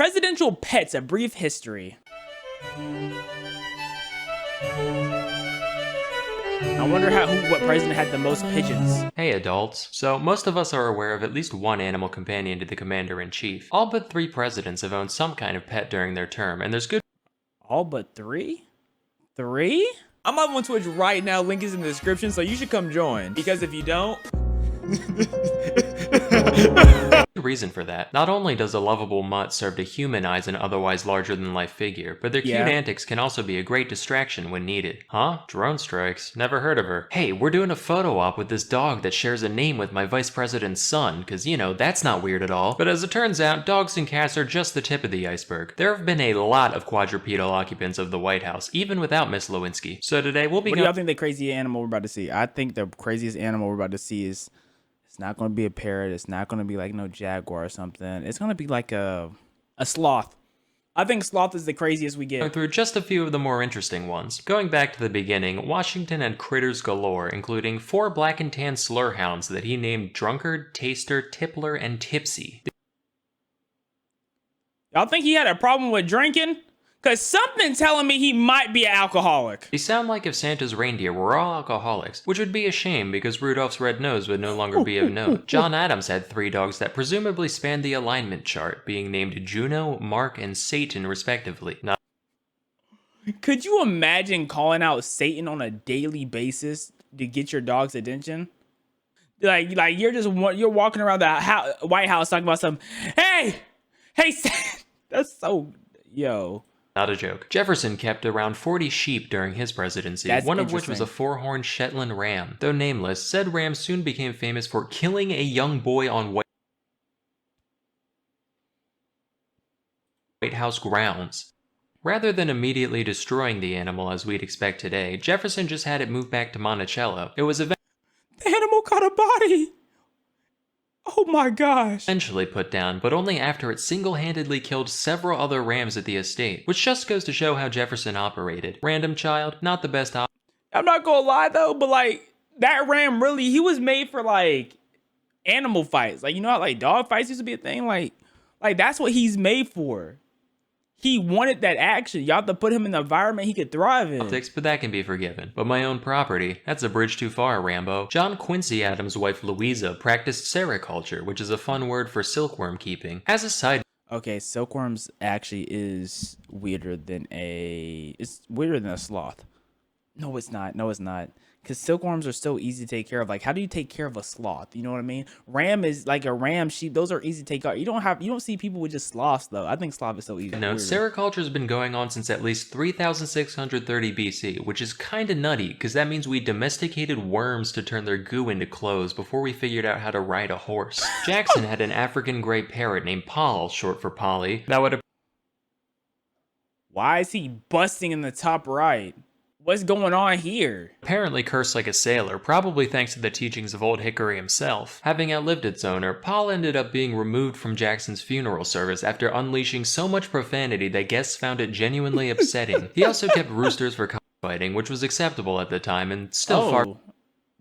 Presidential pets, a brief history. I wonder what president had the most pigeons. Hey adults. So most of us are aware of at least one animal companion to the commander-in-chief. All but 3 presidents have owned some kind of pet during their term, and there's good All but 3? 3? I'm on Twitch right now. Link is in the description, so you should come join. Because if you don't... reason for that. Not only does a lovable mutt serve to humanize an otherwise larger-than-life figure, but their cute antics can also be a great distraction when needed. Huh? Drone strikes? Never heard of her. Hey, we're doing a photo op with this dog that shares a name with my vice president's son, cause you know, that's not weird at all. But as it turns out, dogs and cats are just the tip of the iceberg. There have been a lot of quadrupedal occupants of the White House, even without Miss Lewinsky. So today we'll be What do y'all think the craziest animal we're about to see? I think the craziest animal we're about to see is... It's not going to be a parrot. It's not going to be like no jaguar or something. It's going to be like a sloth. I think sloth is the craziest we get. Through just a few of the more interesting ones. Going back to the beginning, Washington had critters galore, including 4 black and tan slur hounds that he named Drunkard, Taster, Tippler, and Tipsy. Y'all think he had a problem with drinking? Cause something telling me he might be an alcoholic. They sound like if Santa's reindeer were all alcoholics, which would be a shame because Rudolph's red nose would no longer be of note. John Adams had 3 dogs that presumably spanned the alignment chart, being named Juno, Mark, and Satan respectively. Now, could you imagine calling out Satan on a daily basis to get your dog's attention? Like you're walking around the White House talking about something. Hey, that's so yo. Not a joke. Jefferson kept around 40 sheep during his presidency, one of which was a 4-horned Shetland ram. Though nameless, said ram soon became famous for killing a young boy on White House grounds. Rather than immediately destroying the animal as we'd expect today, Jefferson just had it moved back to Monticello. It was the animal caught a body! Oh my gosh. Eventually put down, but only after it single-handedly killed several other rams at the estate, which just goes to show how Jefferson operated. Random child, not the best I'm not gonna lie though, but like, that ram really, he was made for like animal fights. Like, you know how like dog fights used to be a thing? Like that's what he's made for. He wanted that action. Y'all have to put him in the environment he could thrive in. Politics, but that can be forgiven. But my own property, that's a bridge too far, Rambo. John Quincy Adams' wife Louisa practiced sericulture, which is a fun word for silkworm keeping. As a side... Okay, silkworms actually is weirder than it's weirder than a sloth. No, it's not. No, it's not. Because silkworms are so easy to take care of. Like, how do you take care of a sloth? You know what I mean? Ram is like a ram, sheep. Those are easy to take care of. You don't see people with just sloths, though. I think sloth is so easy. No, sericulture has been going on since at least 3630 BC, which is kind of nutty, because that means we domesticated worms to turn their goo into clothes before we figured out how to ride a horse. Jackson had an African gray parrot named Paul, short for Polly, that would... Why is he busting in the top right? What's going on here? Apparently cursed like a sailor, probably thanks to the teachings of Old Hickory himself. Having outlived its owner, Paul ended up being removed from Jackson's funeral service after unleashing so much profanity that guests found it genuinely upsetting. He also kept roosters for cockfighting, which was acceptable at the time and still far...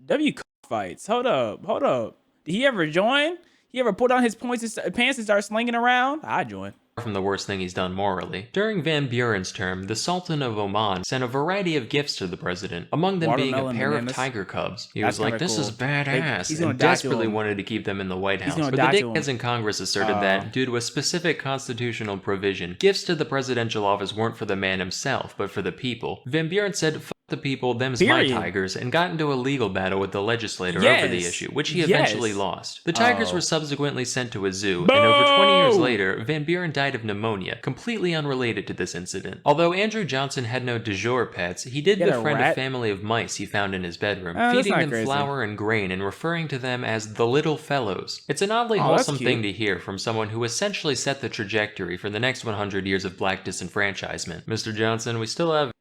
Cockfights. Hold up. Did he ever join? He ever put on his pants and start slinging around? I join. From the worst thing he's done morally. During Van Buren's term, the Sultan of Oman sent a variety of gifts to the president, among them being a pair of tiger cubs. He was like, this is badass, and desperately wanted to keep them in the White House. But the dickheads in Congress asserted that, due to a specific constitutional provision, gifts to the presidential office weren't for the man himself, but for the people. Van Buren said, fuck the people, them's my tigers, and got into a legal battle with the legislator over the issue, which he eventually lost. The tigers were subsequently sent to a zoo, and over 20 years later, Van Buren died of pneumonia, completely unrelated to this incident. Although Andrew Johnson had no du jour pets, he did befriend a family of mice he found in his bedroom, feeding them flour and grain and referring to them as the little fellows. It's an oddly wholesome thing to hear from someone who essentially set the trajectory for the next 100 years of black disenfranchisement. Mr. Johnson, we still have...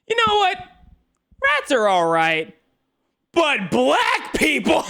You know what? Rats are alright, but black people...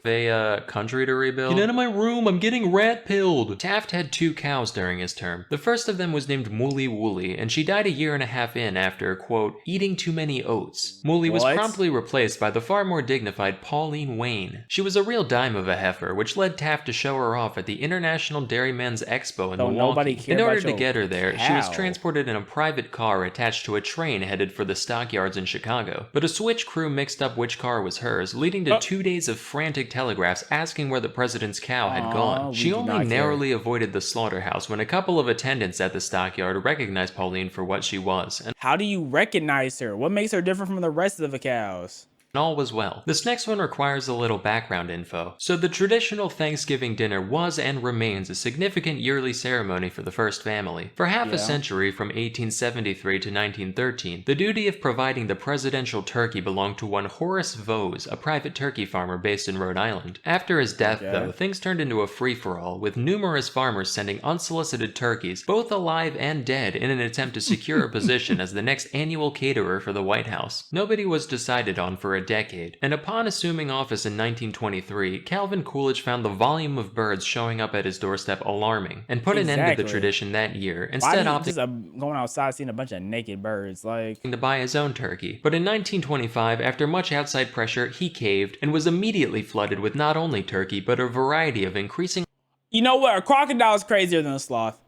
A country to rebuild. Get out of my room, I'm getting rat-pilled. Taft had 2 cows during his term. The first of them was named Mooly Wooly, and she died a year and a half in after, quote, eating too many oats. Mooly was promptly replaced by the far more dignified Pauline Wayne. She was a real dime of a heifer, which led Taft to show her off at the International Dairymen's Expo in Milwaukee. In order to get her there, she was transported in a private car attached to a train headed for the stockyards in Chicago. But a switch crew mixed up which car was hers, leading to 2 days of frantic telegraphs asking where the president's cow had gone. She only narrowly avoided the slaughterhouse when a couple of attendants at the stockyard recognized Pauline for what she was. And how do you recognize her? What makes her different from the rest of the cows? All was well. This next one requires a little background info. So the traditional Thanksgiving dinner was and remains a significant yearly ceremony for the first family. For half a century, from 1873 to 1913, the duty of providing the presidential turkey belonged to one Horace Vose, a private turkey farmer based in Rhode Island. After his death, though, things turned into a free-for-all, with numerous farmers sending unsolicited turkeys, both alive and dead, in an attempt to secure a position as the next annual caterer for the White House. Nobody was decided on for a decade, and upon assuming office in 1923, Calvin Coolidge found the volume of birds showing up at his doorstep alarming, and put an end to the tradition that year, instead opting going outside seeing a bunch of naked birds, like, to buy his own turkey. But in 1925, after much outside pressure, he caved, and was immediately flooded with not only turkey, but a variety of increasing... You know what? A crocodile is crazier than a sloth.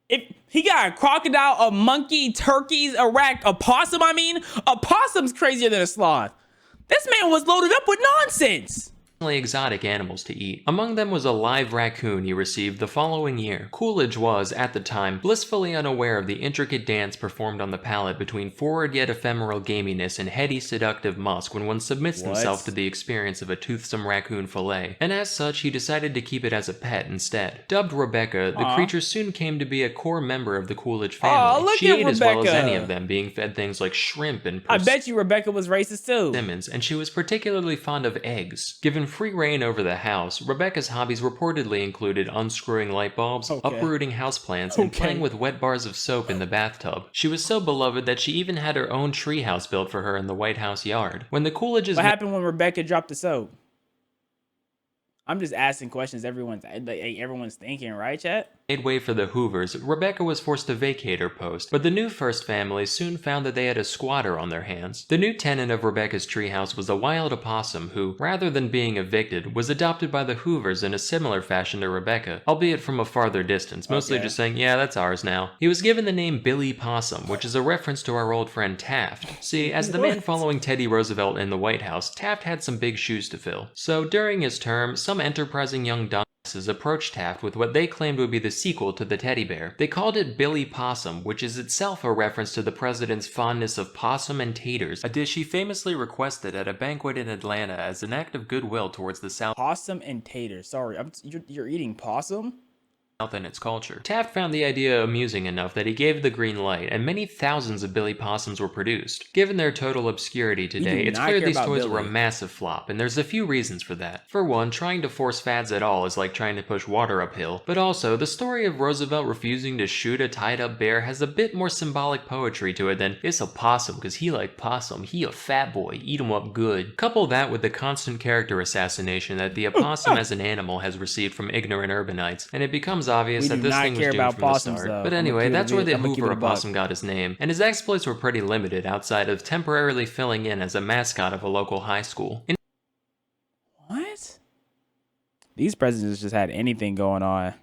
If he got a crocodile, a monkey, turkeys, a possum, a possum's crazier than a sloth. This man was loaded up with nonsense. Exotic animals to eat. Among them was a live raccoon he received the following year. Coolidge was, at the time, blissfully unaware of the intricate dance performed on the palate between forward yet ephemeral gaminess and heady seductive musk when one submits himself to the experience of a toothsome raccoon fillet, and as such he decided to keep it as a pet instead. Dubbed Rebecca, the creature soon came to be a core member of the Coolidge family. She ate as well as any of them, being fed things like shrimp and I bet you Rebecca was racist too. Simmons, and she was particularly fond of eggs. Given free reign over the house, Rebecca's hobbies reportedly included unscrewing light bulbs, uprooting houseplants, and playing with wet bars of soap in the bathtub. She was so beloved that she even had her own treehouse built for her in the White House yard. When the Coolidges... What happened when Rebecca dropped the soap? I'm just asking questions everyone's thinking, right, chat? Made way for the Hoovers, Rebecca was forced to vacate her post, but the new first family soon found that they had a squatter on their hands. The new tenant of Rebecca's treehouse was a wild opossum who, rather than being evicted, was adopted by the Hoovers in a similar fashion to Rebecca, albeit from a farther distance, mostly just saying, yeah, that's ours now. He was given the name Billy Possum, which is a reference to our old friend Taft. See, as the man following Teddy Roosevelt in the White House, Taft had some big shoes to fill. So during his term, some enterprising young approached Taft with what they claimed would be the sequel to the teddy bear. They called it Billy Possum, which is itself a reference to the president's fondness of possum and taters, a dish he famously requested at a banquet in Atlanta as an act of goodwill towards the South. Possum and taters. Sorry, you're eating possum? And its culture. Taft found the idea amusing enough that he gave the green light, and many thousands of Billy Possums were produced. Given their total obscurity today, it's clear these toys were a massive flop, and there's a few reasons for that. For one, trying to force fads at all is like trying to push water uphill, but also, the story of Roosevelt refusing to shoot a tied-up bear has a bit more symbolic poetry to it than, it's a possum cause he like possum, he a fat boy, eat him up good. Couple that with the constant character assassination that the opossum as an animal has received from ignorant urbanites, and it becomes obvious that this thing was doomed from the start. But anyway, that's where the Hoover opossum got his name, and his exploits were pretty limited outside of temporarily filling in as a mascot of a local high school. What? These presidents just had anything going on.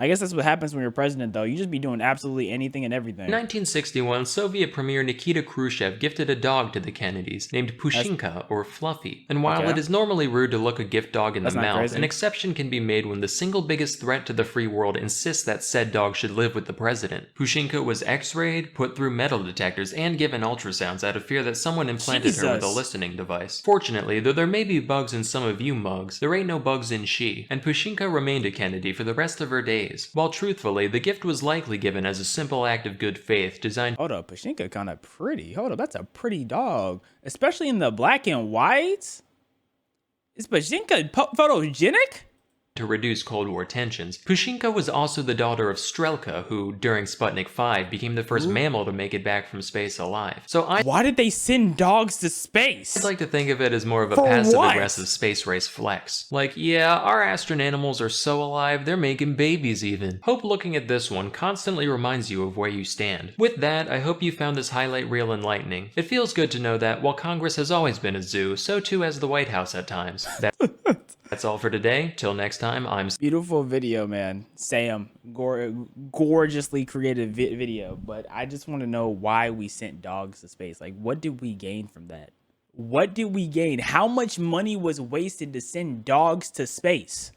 I guess that's what happens when you're president, though. You just be doing absolutely anything and everything. In 1961, Soviet Premier Nikita Khrushchev gifted a dog to the Kennedys, named Pushinka, or Fluffy. And while it is normally rude to look a gift dog in the mouth, an exception can be made when the single biggest threat to the free world insists that said dog should live with the president. Pushinka was x-rayed, put through metal detectors, and given ultrasounds out of fear that someone implanted her with a listening device. Fortunately, though there may be bugs in some of you mugs, there ain't no bugs in she, and Pushinka remained a Kennedy for the rest of her days. While truthfully, the gift was likely given as a simple act of good faith designed... Hold up, Pushinka kind of pretty. Hold up, that's a pretty dog. Especially in the black and whites. Is Pushinka photogenic? to reduce Cold War tensions. Pushinka was also the daughter of Strelka, who, during Sputnik 5, became the first mammal to make it back from space alive. Why did they send dogs to space? I'd like to think of it as more of a passive-aggressive space race flex. Like, yeah, our astronanimals are so alive, they're making babies even. Hope looking at this one constantly reminds you of where you stand. With that, I hope you found this highlight reel enlightening. It feels good to know that while Congress has always been a zoo, so too has the White House at times. That's all for today. Till next time, I'm... Beautiful video, man. Sam, gorgeously created video, but I just want to know why we sent dogs to space. Like, what did we gain from that? What did we gain? How much money was wasted to send dogs to space?